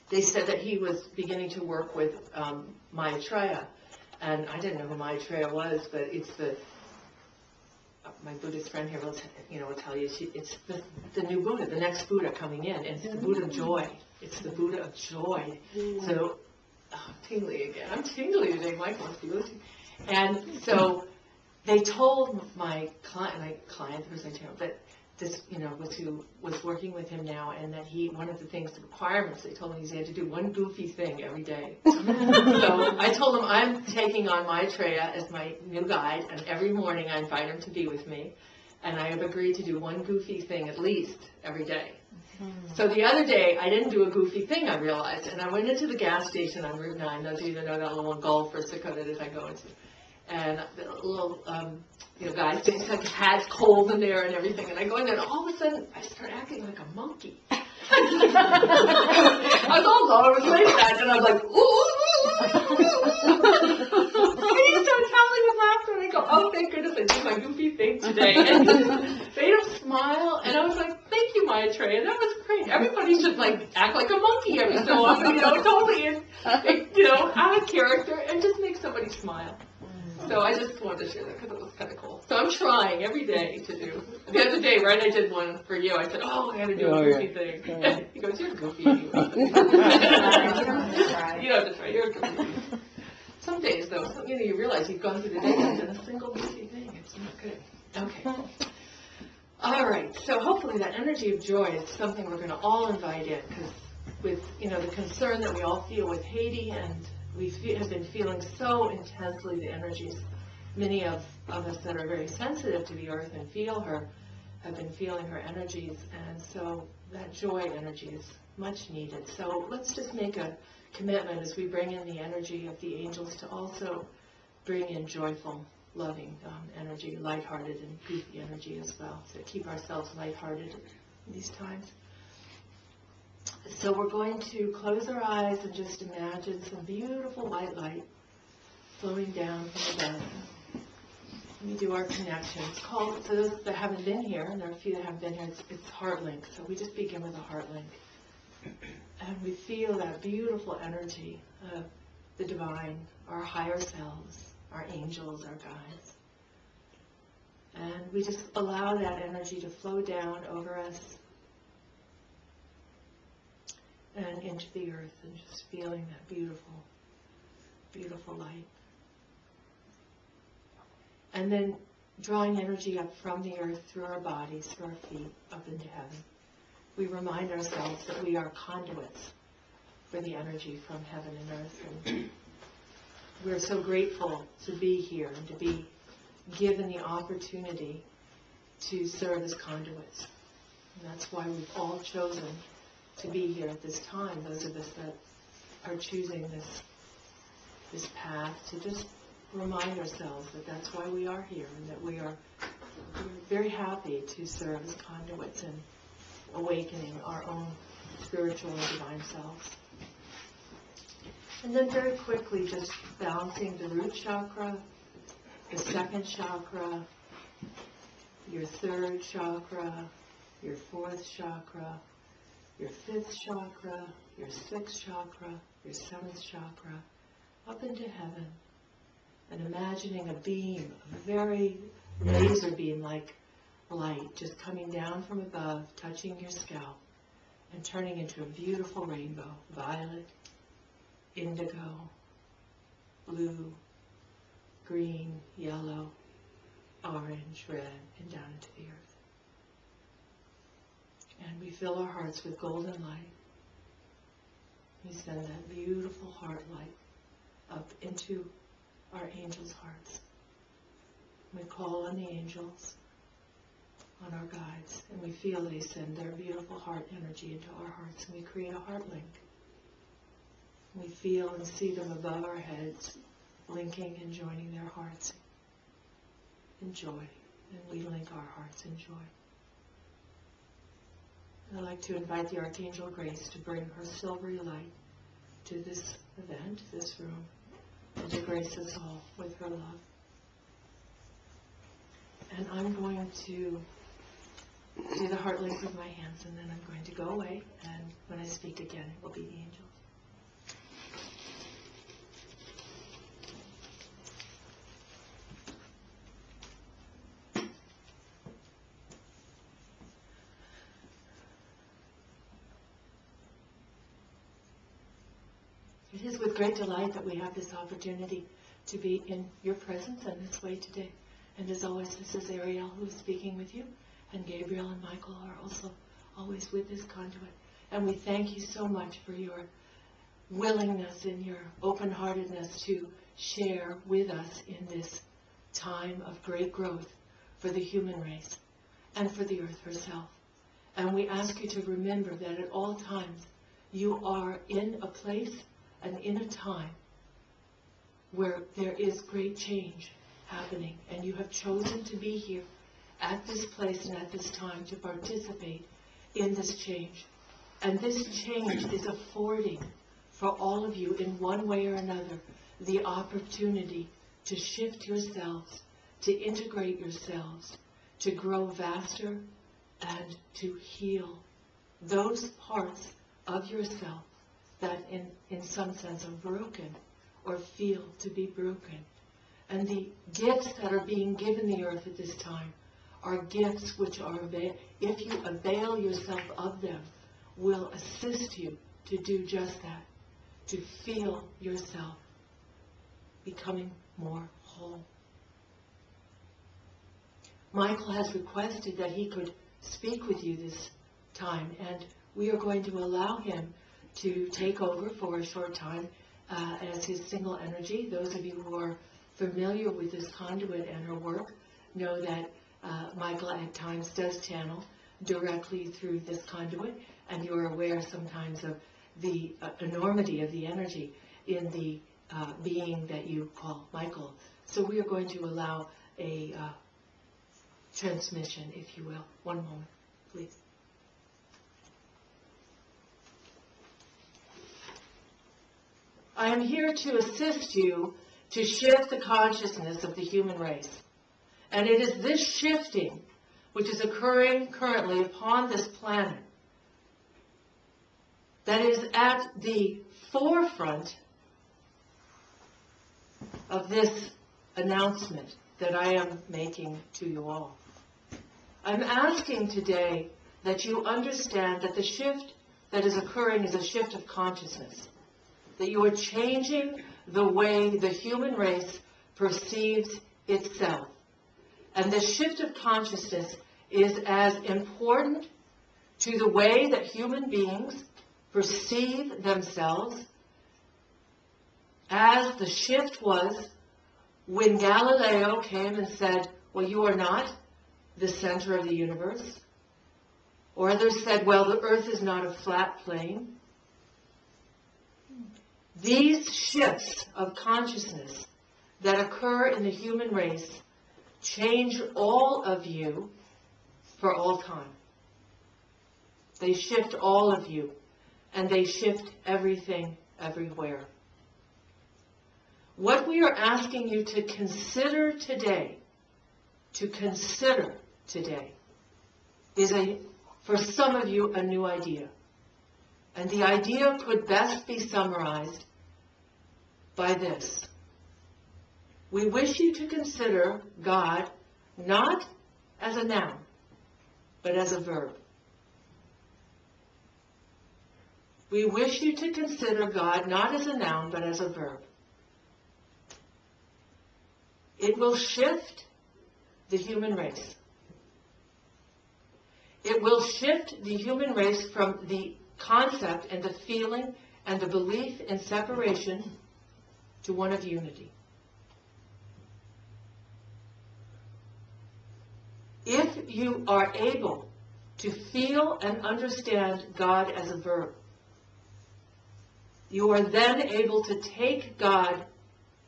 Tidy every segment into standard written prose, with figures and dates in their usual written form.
they said that he was beginning to work with Maitreya. And I didn't know who Maitreya was, but it's my Buddhist friend here will tell you, it's the new Buddha, the next Buddha coming in. And it's the Buddha of joy. It's the Buddha of joy. So, I'm tingly again. I'm tingly today. Michael must be listening. And so they told my client, that this, was who was working with him now, and that one of the things, the requirements, they told him he had to do one goofy thing every day. So I told him I'm taking on Maitreya as my new guide, and every morning I invite him to be with me, and I have agreed to do one goofy thing at least every day. So the other day, I didn't do a goofy thing, I realized, and I went into the gas station on Route 9, those of you that know that little Gulf or Sikota that I go into, and the little, guy things like hats, cold in there and everything, and I go in there, and all of a sudden, I start acting like a monkey. I was all low, I was like that, and I was like, ooh. And he started howling with laughter, and I go, oh, thank goodness I did my goofy thing today. And he just made him smile, and I was like, thank you, Maitreya, that was great. Everybody should, act like a monkey every so often, totally, out of character, and just make somebody smile. So I just wanted to share that because it was kind of cool. So I'm trying every day to do. The other day, right, I did one for you. I said, I got to do a goofy thing. Yeah. He goes, you're goofy anyway. You don't have to try. You're goofy. Some days, though, you realize you've gone through the day and done a single goofy thing. It's not good. Okay. All right. So hopefully that energy of joy is something we're going to all invite in, because with, the concern that we all feel with Haiti, and we have been feeling so intensely the energies. Many of us that are very sensitive to the earth and feel her have been feeling her energies, and so that joy energy is much needed. So let's just make a commitment as we bring in the energy of the angels to also bring in joyful, loving energy, lighthearted and goofy energy as well, to keep ourselves lighthearted in these times. So we're going to close our eyes and just imagine some beautiful white light flowing down from above. We do our connection. It's called, for those that haven't been here, and there are a few that haven't been here, it's heart link. So we just begin with a heart link. And we feel that beautiful energy of the divine, our higher selves, our angels, our guides. And we just allow that energy to flow down over us and into the earth, and just feeling that beautiful, beautiful light. And then drawing energy up from the earth through our bodies, through our feet, up into heaven. We remind ourselves that we are conduits for the energy from heaven and earth. And we're so grateful to be here and to be given the opportunity to serve as conduits. And that's why we've all chosen to be here at this time, those of us that are choosing this path, to just remind ourselves that that's why we are here, and that we're very happy to serve as conduits in awakening our own spiritual and divine selves. And then very quickly just balancing the root chakra, the second chakra, your third chakra, your fourth chakra, your fifth chakra, your sixth chakra, your seventh chakra, up into heaven, and imagining a beam, a very laser beam-like light just coming down from above, touching your scalp, and turning into a beautiful rainbow, violet, indigo, blue, green, yellow, orange, red, and down into the earth. And we fill our hearts with golden light. We send that beautiful heart light up into our angels' hearts. We call on the angels, on our guides, and we feel they send their beautiful heart energy into our hearts, and we create a heart link. We feel and see them above our heads, linking and joining their hearts in joy, and we link our hearts in joy. I'd like to invite the Archangel Grace to bring her silvery light to this event, this room, and to grace us all with her love. And I'm going to do the heart link with my hands, and then I'm going to go away, and when I speak again, it will be the angels. It is with great delight that we have this opportunity to be in your presence in this way today. And as always, this is Ariel who is speaking with you, and Gabriel and Michael are also always with this conduit. And we thank you so much for your willingness and your open-heartedness to share with us in this time of great growth for the human race and for the earth herself. And we ask you to remember that at all times you are in a place and in a time where there is great change happening, and you have chosen to be here at this place and at this time to participate in this change. And this change is affording for all of you in one way or another the opportunity to shift yourselves, to integrate yourselves, to grow vaster, and to heal those parts of yourself that in some sense are broken or feel to be broken. And the gifts that are being given the earth at this time are gifts which are, if you avail yourself of them, will assist you to do just that, to feel yourself becoming more whole. Michael has requested that he could speak with you this time, and we are going to allow him to take over for a short time as his single energy. Those of you who are familiar with this conduit and her work know that Michael at times does channel directly through this conduit, and you are aware sometimes of the enormity of the energy in the being that you call Michael. So we are going to allow a transmission, if you will. One moment, please. I am here to assist you to shift the consciousness of the human race. And it is this shifting which is occurring currently upon this planet that is at the forefront of this announcement that I am making to you all. I'm asking today that you understand that the shift that is occurring is a shift of consciousness, that you are changing the way the human race perceives itself. And the shift of consciousness is as important to the way that human beings perceive themselves as the shift was when Galileo came and said, well, you are not the center of the universe. Or others said, well, the earth is not a flat plane. These shifts of consciousness that occur in the human race change all of you for all time. They shift all of you, and they shift everything everywhere. What we are asking you to consider today, is for some of you, a new idea. And the idea could best be summarized by this. We wish you to consider God not as a noun, but as a verb. We wish you to consider God not as a noun, but as a verb. It will shift the human race. It will shift the human race from the concept and the feeling and the belief in separation to one of unity. If you are able to feel and understand God as a verb, you are then able to take God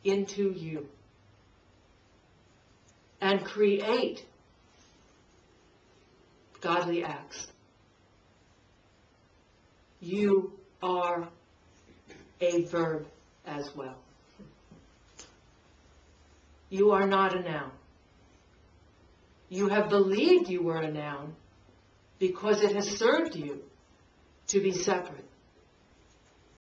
into you and create godly acts. You are a verb as well. You are not a noun. You have believed you were a noun because it has served you to be separate.